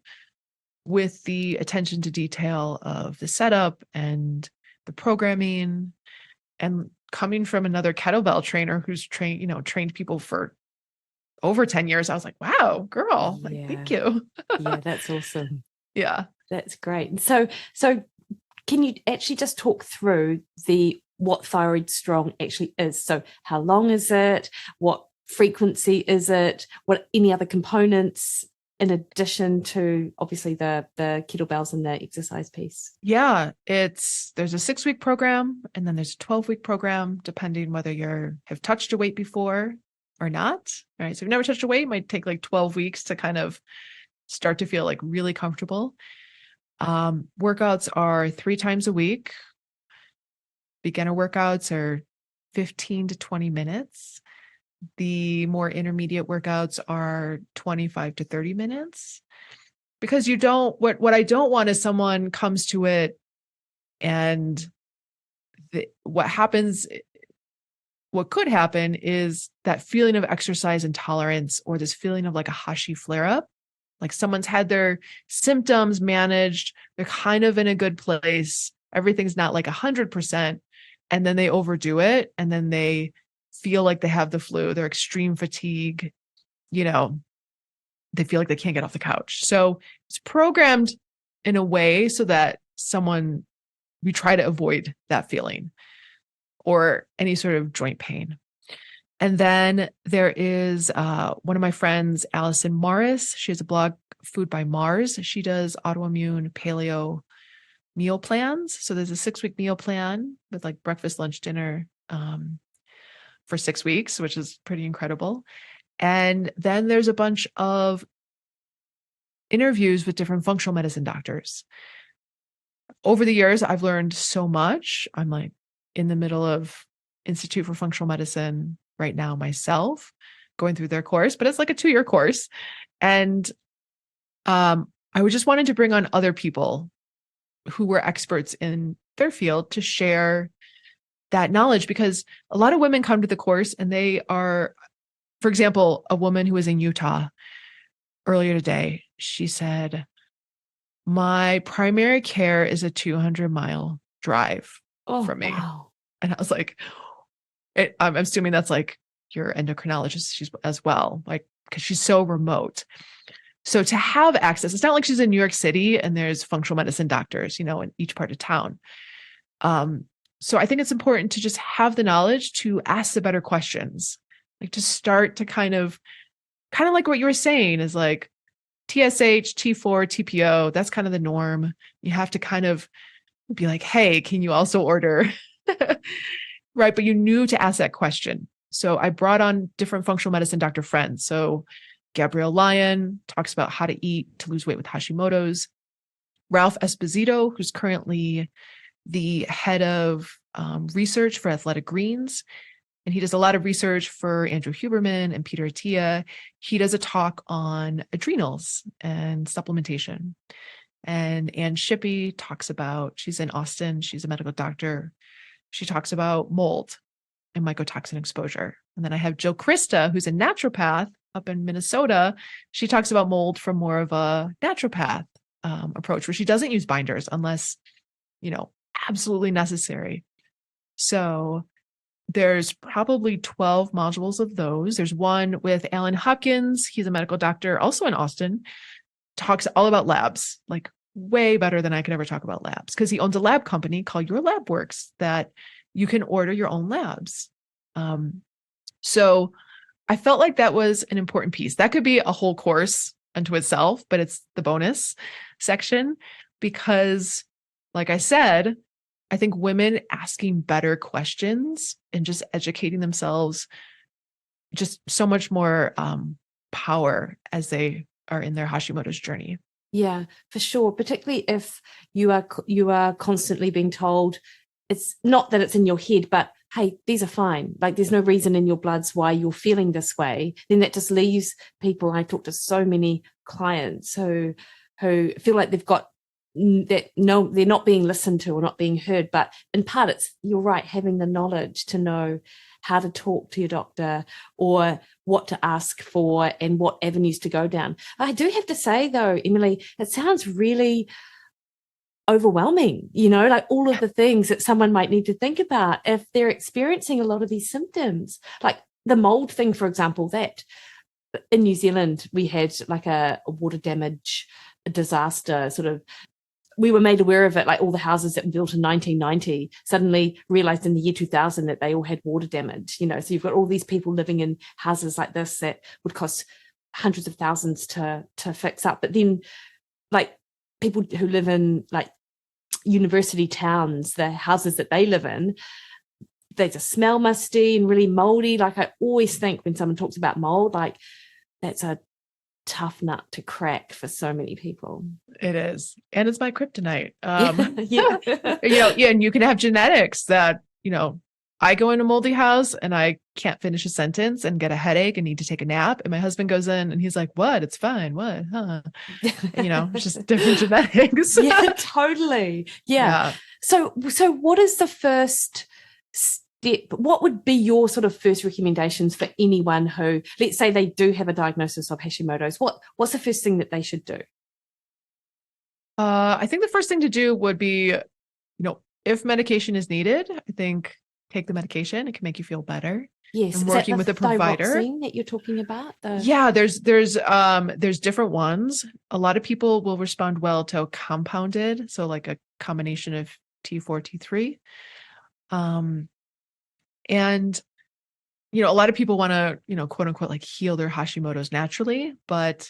S2: with the attention to detail of the setup and the programming. And coming from another kettlebell trainer who's trained people for over 10 years, I was like, wow, girl, like, thank you.
S1: Yeah, that's awesome.
S2: Yeah.
S1: That's great. So can you actually just talk through what Thyroid Strong actually is? So how long is it? What frequency is it? What any other components in addition to obviously the kettlebells and the exercise piece?
S2: Yeah, there's a 6-week program, and then there's a 12-week program, depending whether have touched a weight before or not. All right. So if you've never touched a weight, it might take like 12 weeks to kind of start to feel like really comfortable. Workouts are 3 times a week. Beginner workouts are 15 to 20 minutes. The more intermediate workouts are 25 to 30 minutes. Because what I don't want is someone comes to it and what could happen is that feeling of exercise intolerance, or this feeling of like a Hashi flare up, like someone's had their symptoms managed. They're kind of in a good place. Everything's not like 100%. And then they overdo it. And then they feel like they have the flu, they're extreme fatigue, they feel like they can't get off the couch. So it's programmed in a way so that we try to avoid that feeling or any sort of joint pain. And then there is one of my friends, Allison Morris. She has a blog, Food by Mars. She does autoimmune paleo meal plans. So there's a 6-week meal plan with like breakfast, lunch, dinner for 6 weeks, which is pretty incredible. And then there's a bunch of interviews with different functional medicine doctors. Over the years, I've learned so much. I'm like in the middle of Institute for Functional Medicine right now myself, going through their course, but it's like a 2-year course. And I just wanted to bring on other people who were experts in their field to share that knowledge, because a lot of women come to the course and they are, for example, a woman who was in Utah earlier today, she said, my primary care is a 200-mile drive for me.
S1: Wow.
S2: And I was like, I'm assuming that's like your endocrinologist as well, like, because she's so remote. So to have access, it's not like she's in New York City and there's functional medicine doctors, in each part of town. So I think it's important to just have the knowledge to ask the better questions, like to start to kind of like what you were saying is like TSH, T4, TPO, that's kind of the norm. You have to kind of be like, hey, can you also order? Right. But you knew to ask that question. So I brought on different functional medicine doctor friends. So Gabrielle Lyon talks about how to eat to lose weight with Hashimoto's. Ralph Esposito, who's currently the head of research for Athletic Greens, and he does a lot of research for Andrew Huberman and Peter Attia. He does a talk on adrenals and supplementation. And Ann Shippey talks about, she's in Austin, she's a medical doctor. She talks about mold and mycotoxin exposure. And then I have Jill Krista, who's a naturopath up in Minnesota. She talks about mold from more of a naturopath approach, where she doesn't use binders unless, absolutely necessary. So there's probably 12 modules of those. There's one with Alan Hopkins. He's a medical doctor, also in Austin, talks all about labs, like way better than I could ever talk about labs, because he owns a lab company called Your Lab Works that you can order your own labs. So I felt like that was an important piece. That could be a whole course unto itself, but it's the bonus section because, like I said, I think women asking better questions and just educating themselves just so much more power as they are in their Hashimoto's journey.
S1: Yeah, for sure. Particularly if you are constantly being told, it's not that it's in your head, but hey, these are fine. Like there's no reason in your bloods why you're feeling this way. Then that just leaves people. I talk to so many clients who feel like they've got that no, they're not being listened to or not being heard. But in part, it's you're right, having the knowledge to know how to talk to your doctor or what to ask for and what avenues to go down. I do have to say though, Emily, it sounds really overwhelming, like all of the things that someone might need to think about if they're experiencing a lot of these symptoms, like the mold thing, for example. That in New Zealand, we had like a water damage disaster sort of. We were made aware of it, like all the houses that were built in 1990 suddenly realized in the year 2000 that they all had water damage, so you've got all these people living in houses like this that would cost hundreds of thousands to fix up. But then like people who live in like university towns, the houses that they live in, they just smell musty and really moldy. Like I always think when someone talks about mold, like that's a tough nut to crack for so many people.
S2: It is. And it's my kryptonite.
S1: Yeah.
S2: And you can have genetics that, I go in a moldy house and I can't finish a sentence and get a headache and need to take a nap. And my husband goes in and he's like, what? It's fine. What? Huh? It's just different genetics.
S1: Yeah, totally. Yeah. So what is the first step? What would be your sort of first recommendations for anyone who, let's say they do have a diagnosis of Hashimoto's? What's the first thing that they should do?
S2: I think the first thing to do would be, if medication is needed, I think take the medication. It can make you feel better.
S1: Yes.
S2: And working with a provider
S1: that you're talking about.
S2: Yeah, there's different ones. A lot of people will respond well to compounded, so like a combination of T4, T3. And a lot of people want to, quote unquote, like heal their Hashimoto's naturally, but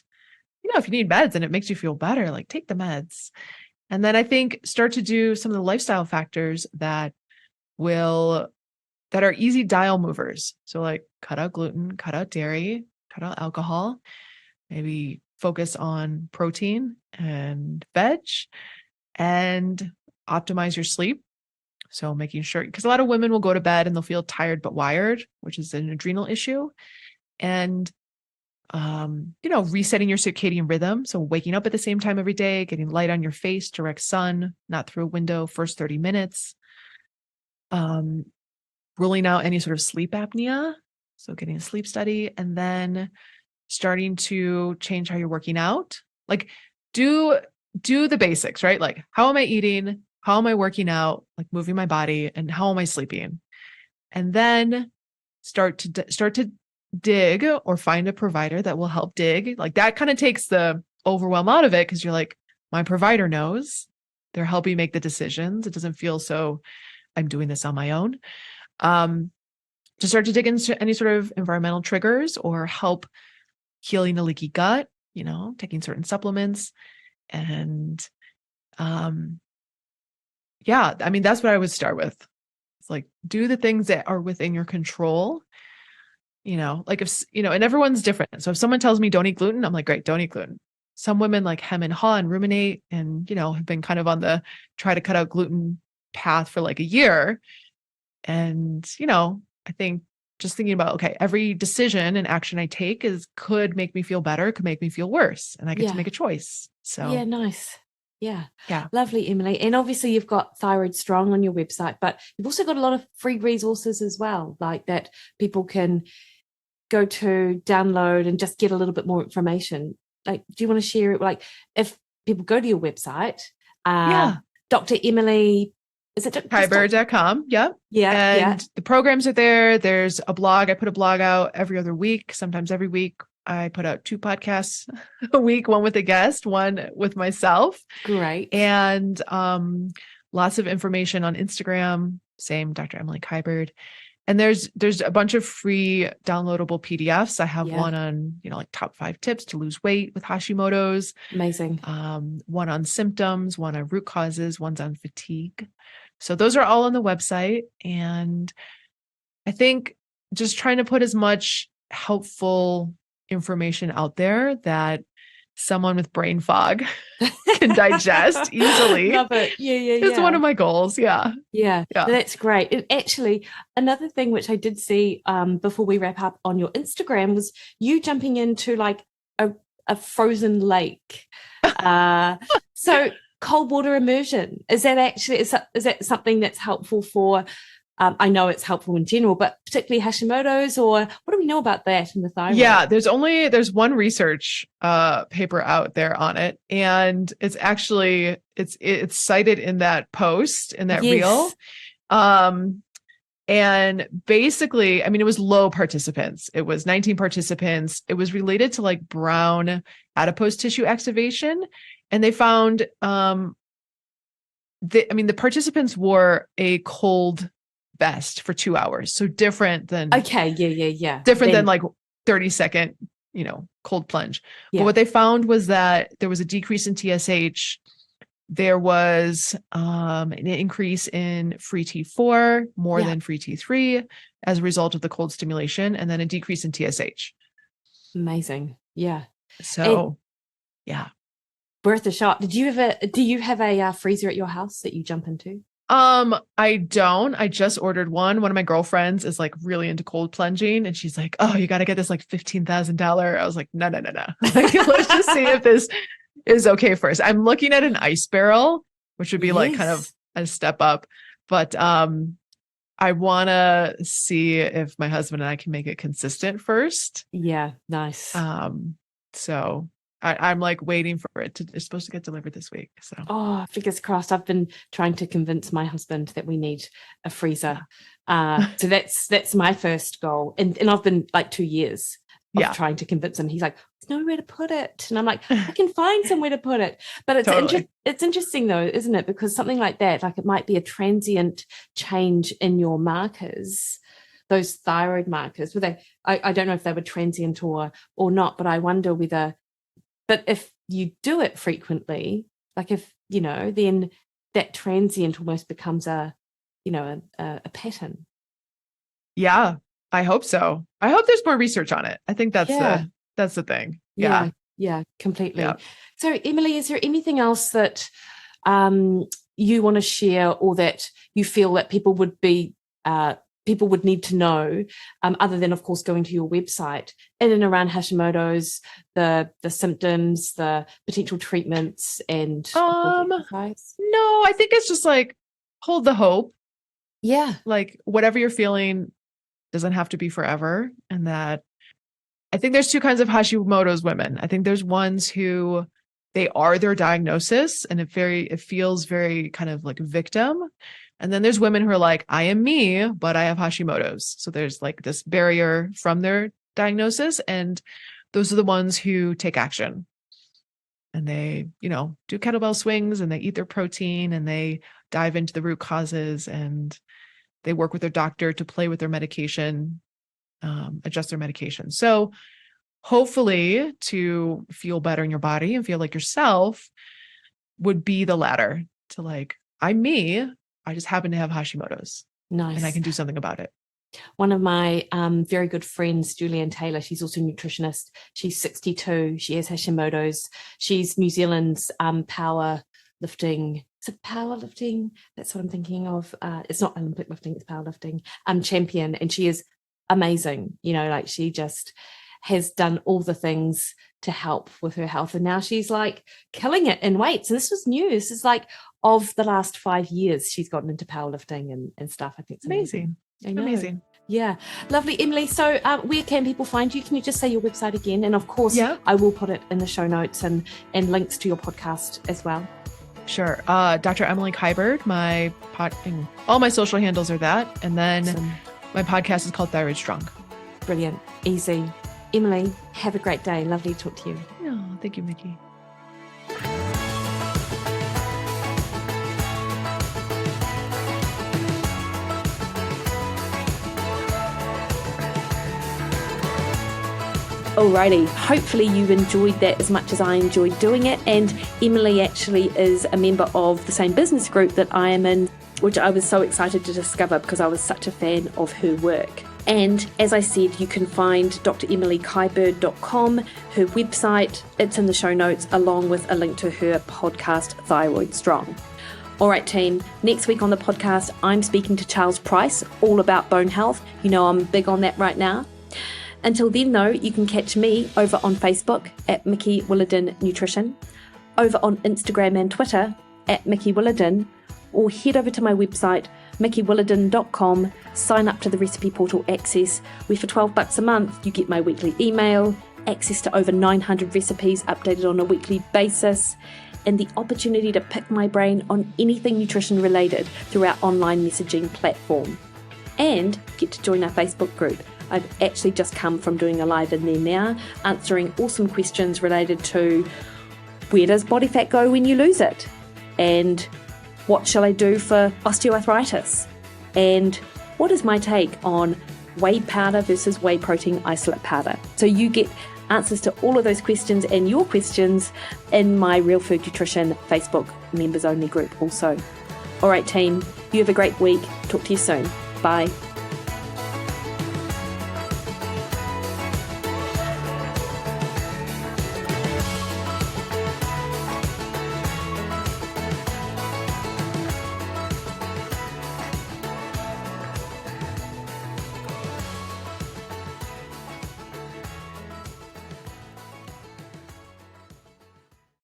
S2: if you need meds and it makes you feel better, like take the meds. And then I think start to do some of the lifestyle factors that are easy dial movers. So like cut out gluten, cut out dairy, cut out alcohol, maybe focus on protein and veg, and optimize your sleep. So making sure, because a lot of women will go to bed and they'll feel tired but wired, which is an adrenal issue. And resetting your circadian rhythm. So waking up at the same time every day, getting light on your face, direct sun, not through a window, first 30 minutes. Ruling out any sort of sleep apnea. So getting a sleep study, and then starting to change how you're working out. Like do the basics, right? Like how am I eating? How am I working out? Like moving my body, and how am I sleeping? And then start to dig or find a provider that will help dig. Like that kind of takes the overwhelm out of it, because you're like, my provider knows, they're helping make the decisions. It doesn't feel so I'm doing this on my own. To start to dig into any sort of environmental triggers or help healing a leaky gut, taking certain supplements. And that's what I would start with. It's like, do the things that are within your control. Like if, and everyone's different. So if someone tells me don't eat gluten, I'm like, great, don't eat gluten. Some women like hem and haw and ruminate and, have been kind of on the try to cut out gluten path for like a year. And, I think just thinking about, okay, every decision and action I take could make me feel better, could make me feel worse. And I get to make a choice. So
S1: yeah, nice. Yeah.
S2: Yeah.
S1: Lovely, Emily. And obviously you've got Thyroid Strong on your website, but you've also got a lot of free resources as well, like that people can go to download and just get a little bit more information. Like, do you want to share it? Like if people go to your website, Dr. Emily, is it
S2: Kiberd.com? Yep.
S1: Yeah.
S2: And the programs are there. There's a blog. I put a blog out every other week, sometimes every week. I put out 2 podcasts a week, one with a guest, one with myself.
S1: Great.
S2: And lots of information on Instagram. Same, Dr. Emily Kiberd. And there's a bunch of free downloadable PDFs. I have one on, like top 5 tips to lose weight with Hashimoto's.
S1: Amazing.
S2: One on symptoms, one on root causes, one's on fatigue. So those are all on the website. And I think just trying to put as much helpful information out there that someone with brain fog can digest easily.
S1: Love it. Yeah.
S2: It's one of my goals. Yeah.
S1: That's great. And actually, another thing which I did see before we wrap up on your Instagram was you jumping into like a frozen lake. So cold water immersion, is that something that's helpful for, I know it's helpful in general, but particularly Hashimoto's, or what do we know about that in the thyroid?
S2: Yeah, there's one research paper out there on it, and it's actually it's cited in that post, in that reel. And basically, I mean, it was low participants. It was 19 participants. It was related to like brown adipose tissue activation. And they found, the participants wore a cold vest for 2 hours. So different than, different than like 30-second, cold plunge. But what they found was that there was a decrease in TSH. There was an increase in free T4 more than free T3 as a result of the cold stimulation, and then a decrease in TSH.
S1: Amazing. Yeah.
S2: So,
S1: worth a shot. Do you have a freezer at your house that you jump into?
S2: I don't. I just ordered one. One of my girlfriends is like really into cold plunging, and she's like, "Oh, you got to get this like $15,000." I was like, "No. Like, let's just see if this is okay first." I'm looking at an ice barrel, which would be like kind of a step up, but I want to see if my husband and I can make it consistent first.
S1: Yeah, nice.
S2: So I'm like waiting for it it's supposed to get delivered this week. So
S1: fingers crossed. I've been trying to convince my husband that we need a freezer. So that's my first goal, and I've been like 2 years of trying to convince him. He's like, "There's nowhere to put it," and I'm like, "I can find somewhere to put it." But it's it's interesting though, isn't it? Because something like that, like it might be a transient change in your markers, those thyroid markers. Were they? I don't know if they were transient or not, but I wonder whether. But if you do it frequently, like if then that transient almost becomes a pattern.
S2: Yeah, I hope so. I hope there's more research on it. I think that's the thing.
S1: Yeah, completely.
S2: Yeah.
S1: So Emily, is there anything else that you want to share, or that you feel that people would need to know, other than of course going to your website, in and around Hashimoto's, the symptoms, the potential treatments, and
S2: no, I think it's just like hold the hope.
S1: Yeah.
S2: Like whatever you're feeling doesn't have to be forever. And that I think there's two kinds of Hashimoto's women. I think there's ones who they are their diagnosis, and it feels very kind of like victim. And then there's women who are like, I am me, but I have Hashimoto's. So there's like this barrier from their diagnosis. And those are the ones who take action. And they, do kettlebell swings, and they eat their protein, and they dive into the root causes, and they work with their doctor to play with their medication, adjust their medication. So hopefully to feel better in your body and feel like yourself would be the latter, to like, I'm me. I just happen to have Hashimoto's.
S1: Nice.
S2: And I can do something about it.
S1: One of my very good friends, Julianne Taylor, she's also a nutritionist. She's 62. She has Hashimoto's. She's New Zealand's powerlifting. Is it powerlifting? That's what I'm thinking of. It's not Olympic lifting, it's powerlifting. Champion. And she is amazing. Like she just has done all the things to help with her health. And now she's like killing it in weights. And this was new. This is like of the last 5 years, she's gotten into powerlifting and stuff. I think it's amazing.
S2: Amazing.
S1: Yeah. Lovely, Emily. So where can people find you? Can you just say your website again? And of course, I will put it in the show notes and links to your podcast as well.
S2: Sure. Dr. Emily Kiberd, all my social handles are that. And then my podcast is called Thyroid Strong.
S1: Brilliant. Easy. Emily, have a great day. Lovely to talk to you.
S2: Oh, thank you, Mikki.
S1: Alrighty, hopefully you enjoyed that as much as I enjoyed doing it. And Emily actually is a member of the same business group that I am in, which I was so excited to discover because I was such a fan of her work. And as I said, you can find dremilykiberd.com, her website, it's in the show notes, along with a link to her podcast, Thyroid Strong. All right, team, next week on the podcast, I'm speaking to Charles Price, all about bone health. You know I'm big on that right now. Until then, though, you can catch me over on Facebook at Mikki Williden Nutrition, over on Instagram and Twitter at Mikki Williden, or head over to my website, mikkiwilliden.com, sign up to the Recipe Portal Access, where for $12 a month you get my weekly email, access to over 900 recipes updated on a weekly basis, and the opportunity to pick my brain on anything nutrition related through our online messaging platform. And get to join our Facebook group. I've actually just come from doing a live in there now, answering awesome questions related to where does body fat go when you lose it? And what shall I do for osteoarthritis? And what is my take on whey powder versus whey protein isolate powder? So you get answers to all of those questions and your questions in my Real Food Nutrition Facebook members only group also. All right, team, you have a great week. Talk to you soon. Bye.